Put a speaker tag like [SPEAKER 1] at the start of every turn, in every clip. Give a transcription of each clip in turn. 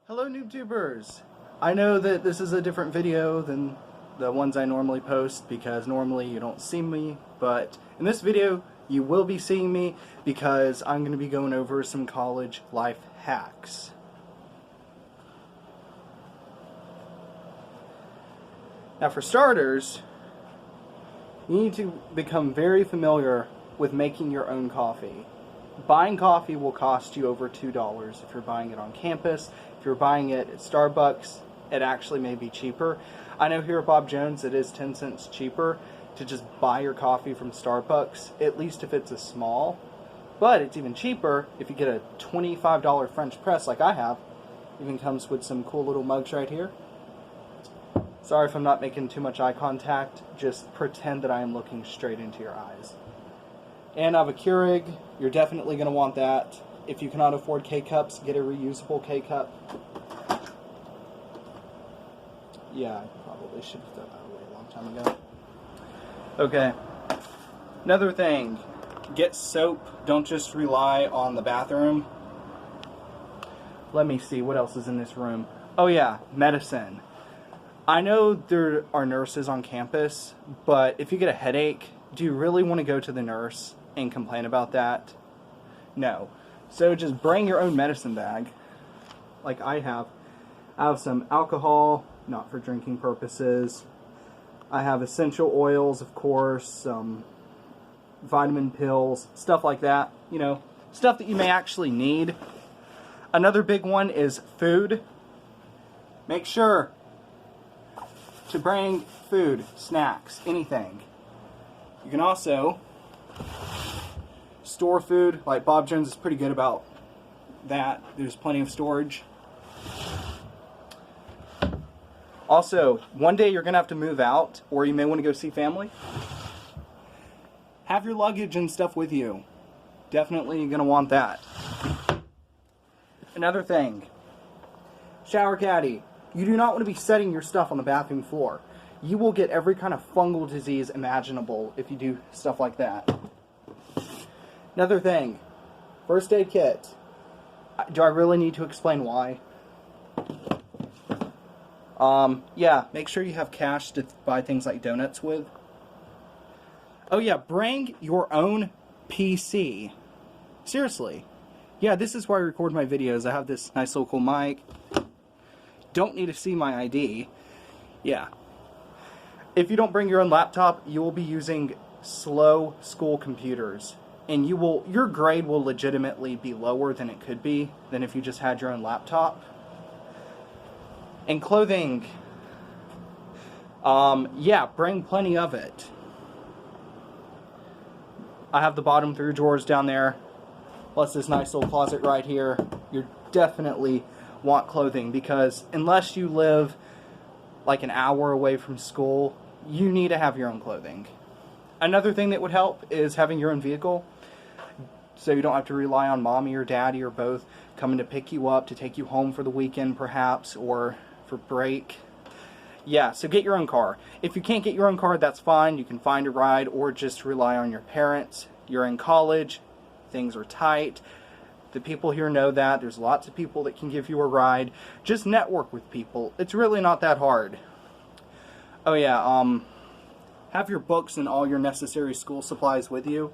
[SPEAKER 1] Hello NoobTubers! I know that this is a different video than the ones I normally post because normally you don't see me, but in this video you will be seeing me because I'm going to be going over some college life hacks. Now for starters, you need to become very familiar with making your own coffee. Buying coffee will cost you over $2 if you're buying it on campus. If you're buying it at Starbucks, it actually may be cheaper. I know here at Bob Jones it is 10 cents cheaper to just buy your coffee from Starbucks, at least if it's a small. But it's even cheaper if you get a $25 French press like I have. Even comes with some cool little mugs right here. Sorry if I'm not making too much eye contact, just pretend that I am looking straight into your eyes. And I have a Keurig. You're definitely going to want that. If you cannot afford K-Cups, get a reusable K-Cup. Yeah, I probably should have thrown that away a long time ago. Okay. Another thing. Get soap. Don't just rely on the bathroom. Let me see. What else is in this room? Oh yeah, medicine. I know there are nurses on campus, but if you get a headache, do you really want to go to the nurse and complain about that? No. So just bring your own medicine bag, like I have. I have some alcohol, not for drinking purposes. I have essential oils, of course, some vitamin pills, stuff like that. You know, stuff that you may actually need. Another big one is food. Make sure to bring food, snacks, anything. You can also store food, like Bob Jones is pretty good about that. There's plenty of storage. Also, one day you're going to have to move out, or you may want to go see family. Have your luggage and stuff with you. Definitely going to want that. Another thing, shower caddy. You do not want to be setting your stuff on the bathroom floor. You will get every kind of fungal disease imaginable if you do stuff like that. Another thing, first aid kit. Do I really need to explain why? Yeah, make sure you have cash to buy things like donuts with. Oh yeah, bring your own PC. Seriously. Yeah, this is where I record my videos. I have this nice little cool mic. Don't need to see my ID. Yeah. If you don't bring your own laptop, you will be using slow school computers. And your grade will legitimately be lower than it could be than if you just had your own laptop. And clothing. Yeah, bring plenty of it. I have the bottom 3 drawers down there. Plus this nice little closet right here. You definitely want clothing because unless you live like an hour away from school, you need to have your own clothing. Another thing that would help is having your own vehicle, so you don't have to rely on mommy or daddy or both coming to pick you up to take you home for the weekend perhaps, or for break. Yeah, so get your own car. If you can't get your own car, that's fine. You can find a ride or just rely on your parents. You're in college, things are tight. The people here know that. There's lots of people that can give you a ride. Just network with people. It's really not that hard. Oh yeah, have your books and all your necessary school supplies with you.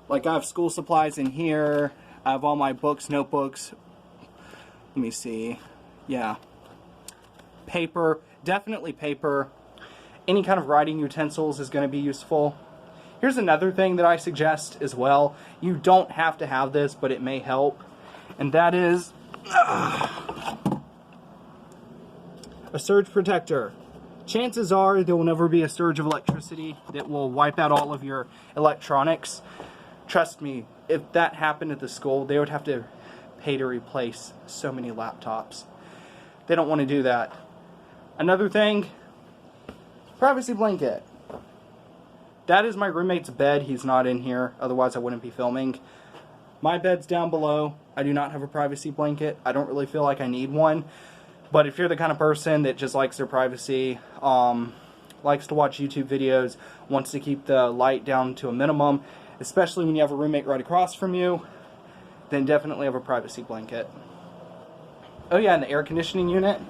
[SPEAKER 1] Like I have school supplies in here. I have all my books, notebooks. Let me see. Yeah. Paper. Definitely paper. Any kind of writing utensils is going to be useful. Here's another thing that I suggest as well. You don't have to have this, but it may help. And that is a surge protector. Chances are there will never be a surge of electricity that will wipe out all of your electronics. Trust me, if that happened at the school, they would have to pay to replace so many laptops. They don't want to do that. Another thing, privacy blanket. That is my roommate's bed. He's not in here, otherwise I wouldn't be filming. My bed's down below. I do not have a privacy blanket. I don't really feel like I need one. But if you're the kind of person that just likes their privacy, likes to watch YouTube videos, wants to keep the light down to a minimum, especially when you have a roommate right across from you, then definitely have a privacy blanket. Oh yeah, and the air conditioning unit.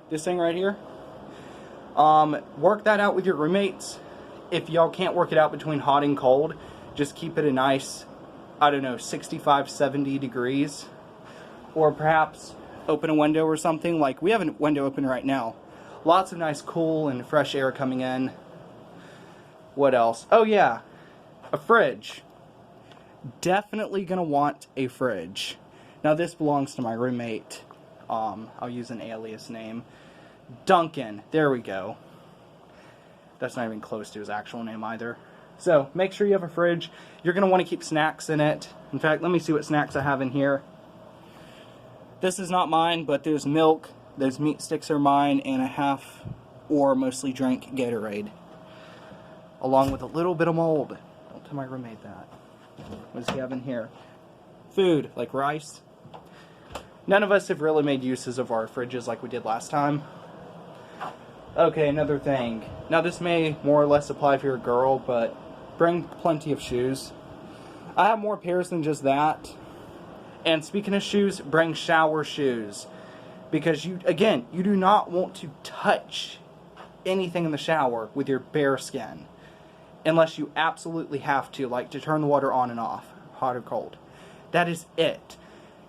[SPEAKER 1] This thing right here. Work that out with your roommates. If y'all can't work it out between hot and cold, just keep it a nice, I don't know, 65, 70 degrees. Or perhaps open a window or something. Like, we have a window open right now. Lots of nice cool and fresh air coming in. What else? Oh yeah, a fridge. Definitely gonna want a fridge. Now this belongs to my roommate. I'll use an alias name. Duncan. There we go. That's not even close to his actual name either. So make sure you have a fridge. You're gonna want to keep snacks in it. In fact, let me see what snacks I have in here. This is not mine, but there's milk, those meat sticks are mine, and a half or mostly drink Gatorade. Along with a little bit of mold. Don't tell my roommate that. What does he have in here? Food, like rice. None of us have really made uses of our fridges like we did last time. Okay, another thing. Now this may more or less apply if you're a girl, but bring plenty of shoes. I have more pairs than just that. And speaking of shoes, bring shower shoes. Because you do not want to touch anything in the shower with your bare skin. Unless you absolutely have to, like to turn the water on and off, hot or cold. That is it.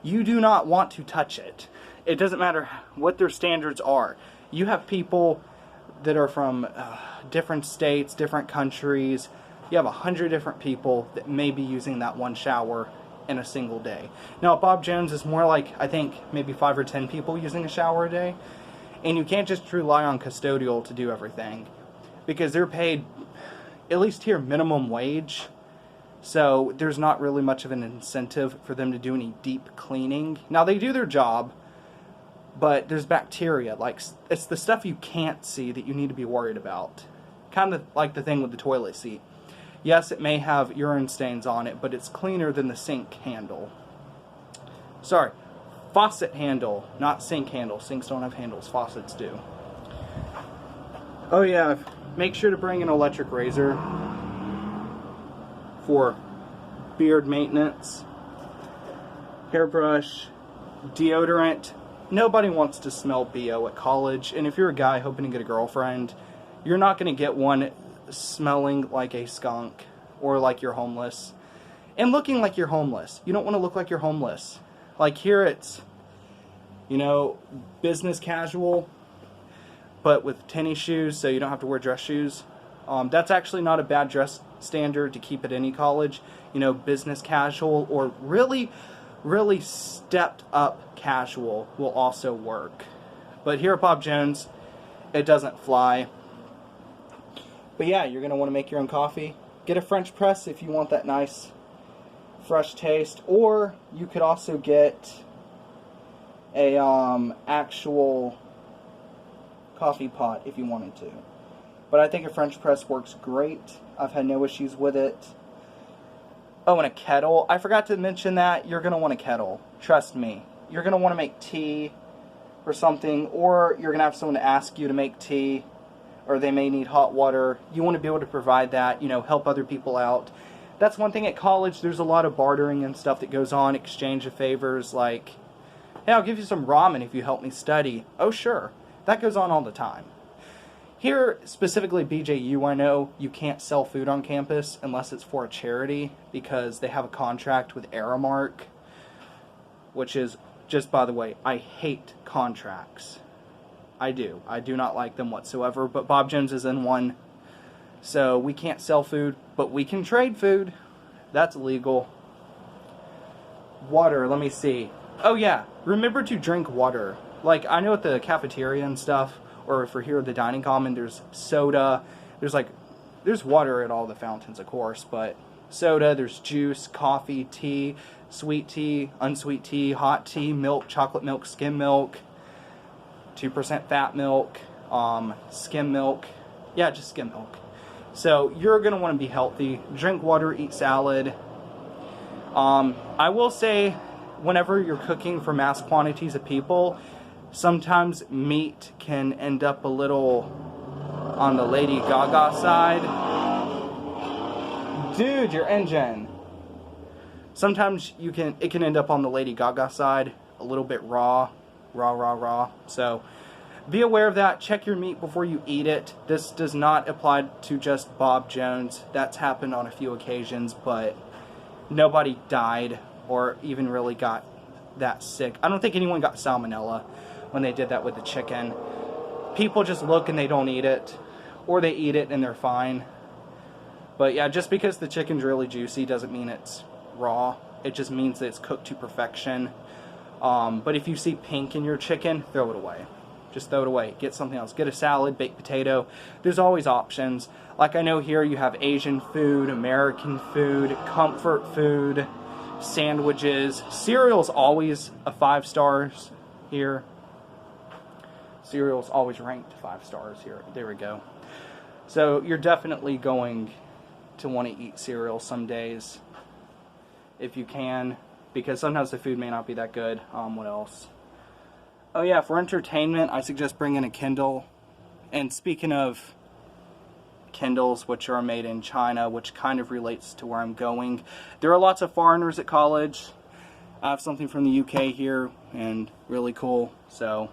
[SPEAKER 1] You do not want to touch it. It doesn't matter what their standards are. You have people that are from different states, different countries. You have 100 different people that may be using that one shower in a single day. Now at Bob Jones is more like, I think, maybe 5 or 10 people using a shower a day. And you can't just rely on custodial to do everything. Because they're paid, at least here, minimum wage. So there's not really much of an incentive for them to do any deep cleaning. Now they do their job, but there's bacteria. Like, it's the stuff you can't see that you need to be worried about. Kind of like the thing with the toilet seat. Yes, it may have urine stains on it, but it's cleaner than the sink handle. Sorry, faucet handle, not sink handle. Sinks don't have handles, faucets do. Oh yeah, make sure to bring an electric razor for beard maintenance, hairbrush, deodorant. Nobody wants to smell BO at college, and if you're a guy hoping to get a girlfriend, you're not going to get one smelling like a skunk or like you're homeless and looking like you're homeless. You don't want to look like you're homeless. Like here it's, you know, business casual, but with tennis shoes, so you don't have to wear dress shoes. That's actually not a bad dress standard to keep at any college. You know, business casual or really, really stepped up casual will also work. But here at Bob Jones, it doesn't fly. But yeah, you're going to want to make your own coffee. Get a French press if you want that nice, fresh taste. Or you could also get a actual coffee pot if you wanted to. But I think a French press works great. I've had no issues with it. Oh, and a kettle. I forgot to mention that. You're going to want a kettle. Trust me. You're going to want to make tea or something. Or you're going to have someone to ask you to make tea. Or they may need hot water. You want to be able to provide that. You know, help other people out. That's one thing at college. There's a lot of bartering and stuff that goes on. Exchange of favors. Like, hey, I'll give you some ramen if you help me study. Oh, sure. That goes on all the time. Here, specifically BJU, I know you can't sell food on campus unless it's for a charity because they have a contract with Aramark, which is, just by the way, I hate contracts. I do. I do not like them whatsoever, but Bob Jones is in one. So we can't sell food, but we can trade food. That's legal. Water, let me see. Oh yeah, remember to drink water. Like, I know at the cafeteria and stuff, or if we're here at the dining common, there's soda. There's water at all the fountains, of course, but soda, there's juice, coffee, tea, sweet tea, unsweet tea, hot tea, milk, chocolate milk, skim milk, 2% fat milk, skim milk. Yeah, just skim milk. So you're going to want to be healthy. Drink water, eat salad. I will say, whenever you're cooking for mass quantities of people, sometimes meat can end up a little on the Lady Gaga side. Dude, your engine. Sometimes it can end up on the Lady Gaga side. a little bit raw. So be aware of that. Check your meat before you eat it. This does not apply to just Bob Jones. That's happened on a few occasions, but nobody died or even really got that sick. I don't think anyone got salmonella when they did that with the chicken. People just look and they don't eat it, or they eat it and they're fine. But yeah, just because the chicken's really juicy doesn't mean it's raw. It just means that it's cooked to perfection. But if you see pink in your chicken, throw it away. Just throw it away. Get something else. Get a salad, baked potato. There's always options. Like I know here you have Asian food, American food, comfort food, sandwiches. Cereal's always a 5 stars here. Cereal's always ranked 5 stars here. There we go. So you're definitely going to want to eat cereal some days if you can, because sometimes the food may not be that good. What else? Oh yeah, for entertainment, I suggest bringing a Kindle. And speaking of Kindles, which are made in China, which kind of relates to where I'm going, there are lots of foreigners at college. I have something from the UK here, and really cool, so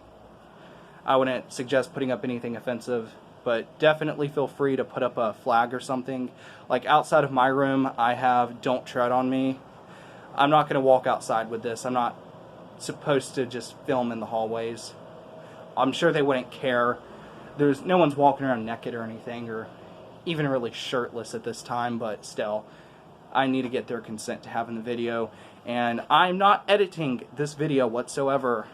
[SPEAKER 1] I wouldn't suggest putting up anything offensive, but definitely feel free to put up a flag or something. Like outside of my room, I have "Don't Tread on Me." I'm not going to walk outside with this. I'm not supposed to just film in the hallways. I'm sure they wouldn't care. There's no one's walking around naked or anything, or even really shirtless at this time, but still, I need to get their consent to have in the video. And I'm not editing this video whatsoever.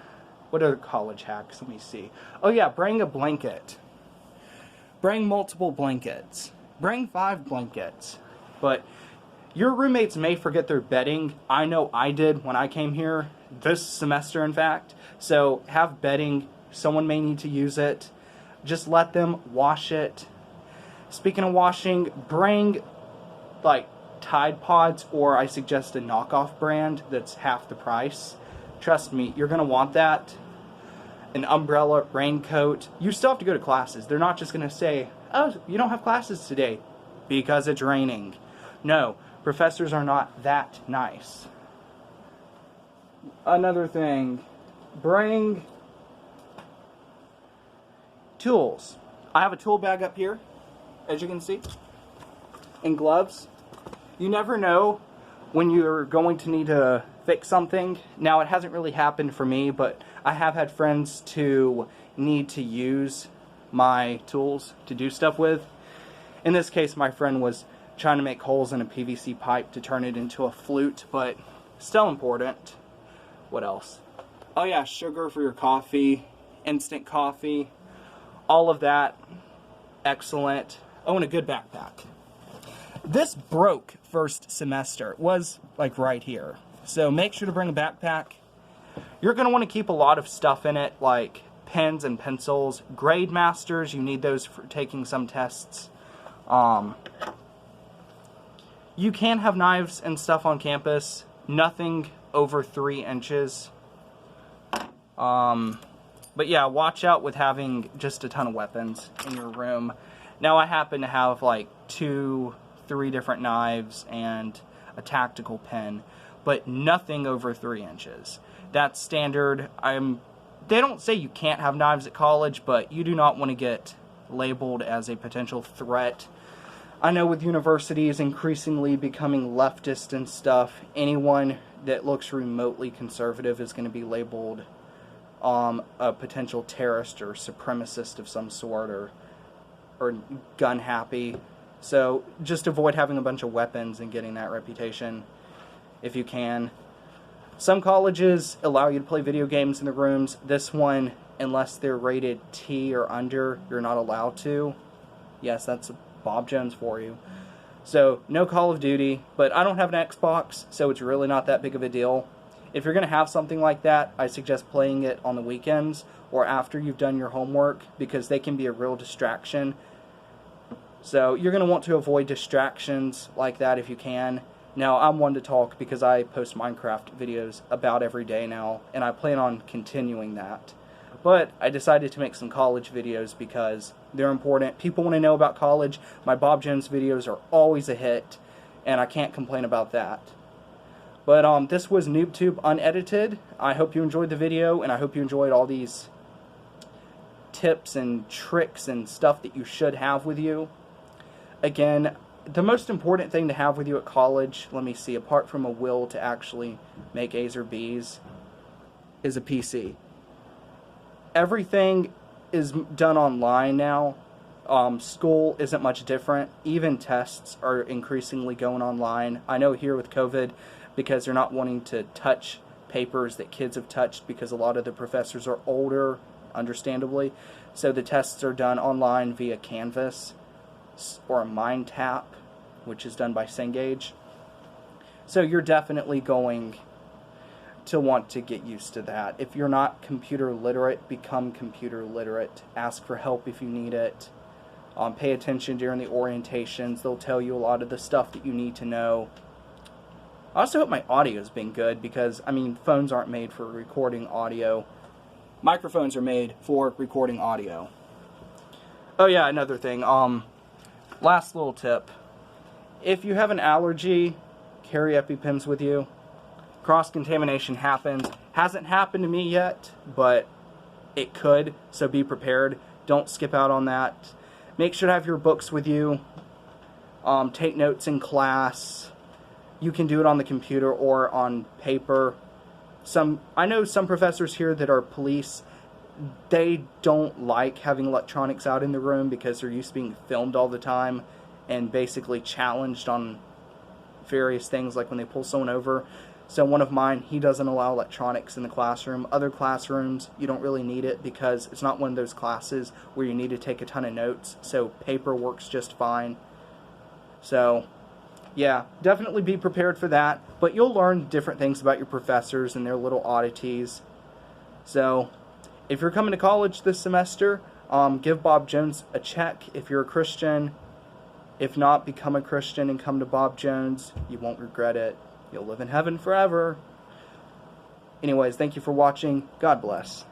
[SPEAKER 1] What other college hacks? Let me see. Oh yeah, bring a blanket. Bring multiple blankets. Bring 5 blankets. But your roommates may forget their bedding. I know I did when I came here, this semester in fact. So have bedding. Someone may need to use it. Just let them wash it. Speaking of washing, bring like Tide Pods, or I suggest a knockoff brand that's half the price. Trust me, you're going to want that. An umbrella, raincoat. You still have to go to classes. They're not just going to say, oh, you don't have classes today because it's raining. No, professors are not that nice. Another thing, bring tools. I have a tool bag up here, as you can see, and gloves. You never know when you're going to need to fix something. Now, it hasn't really happened for me, but I have had friends to need to use my tools to do stuff with. In this case, my friend was trying to make holes in a PVC pipe to turn it into a flute, but still important. What else? Oh yeah, sugar for your coffee, instant coffee, all of that. Excellent. Oh, and a good backpack. This broke first semester. It was like right here. So make sure to bring a backpack. You're going to want to keep a lot of stuff in it, like pens and pencils. Grade masters, you need those for taking some tests. You can have knives and stuff on campus. Nothing over 3 inches. But yeah, watch out with having just a ton of weapons in your room. Now I happen to have like 2-3 different knives and a tactical pen, but nothing over 3 inches. That's standard. They don't say you can't have knives at college, but you do not want to get labeled as a potential threat. I know with universities increasingly becoming leftist and stuff, anyone that looks remotely conservative is going to be labeled a potential terrorist or supremacist of some sort, or gun happy. So just avoid having a bunch of weapons and getting that reputation if you can. Some colleges allow you to play video games in the rooms. This one, unless they're rated T or under, you're not allowed to. Yes, that's Bob Jones for you. So no Call of Duty, but I don't have an Xbox, so it's really not that big of a deal. If you're going to have something like that, I suggest playing it on the weekends or after you've done your homework, because they can be a real distraction. So you're going to want to avoid distractions like that if you can. Now, I'm one to talk because I post Minecraft videos about every day now, and I plan on continuing that. But I decided to make some college videos because they're important. People want to know about college. My Bob Jones videos are always a hit, and I can't complain about that. But this was NoobTube Unedited. I hope you enjoyed the video, and I hope you enjoyed all these tips and tricks and stuff that you should have with you. Again, the most important thing to have with you at college, let me see, apart from a will to actually make A's or B's, is a PC. Everything is done online now. School isn't much different. Even tests are increasingly going online. I know here with COVID, because they're not wanting to touch papers that kids have touched because a lot of the professors are older, understandably. So the tests are done online via Canvas or a MindTap, which is done by Cengage. So you're definitely going to want to get used to that. If you're not computer literate, become computer literate. Ask for help if you need it. Pay attention during the orientations. They'll tell you a lot of the stuff that you need to know. I also hope my audio has been good because, I mean, phones aren't made for recording audio. Microphones are made for recording audio. Oh yeah, another thing. Last little tip. If you have an allergy, carry EpiPens with you. Cross-contamination happens. Hasn't happened to me yet, but it could, so be prepared. Don't skip out on that. Make sure to have your books with you. Take notes in class. You can do it on the computer or on paper. I know some professors here that are police, they don't like having electronics out in the room because they're used to being filmed all the time and basically challenged on various things, like when they pull someone over. So one of mine, he doesn't allow electronics in the classroom. Other classrooms, you don't really need it because it's not one of those classes where you need to take a ton of notes. So paper works just fine. So yeah, definitely be prepared for that. But you'll learn different things about your professors and their little oddities. So if you're coming to college this semester, give Bob Jones a check if you're a Christian. If not, become a Christian and come to Bob Jones. You won't regret it. You'll live in heaven forever. Anyways, thank you for watching. God bless.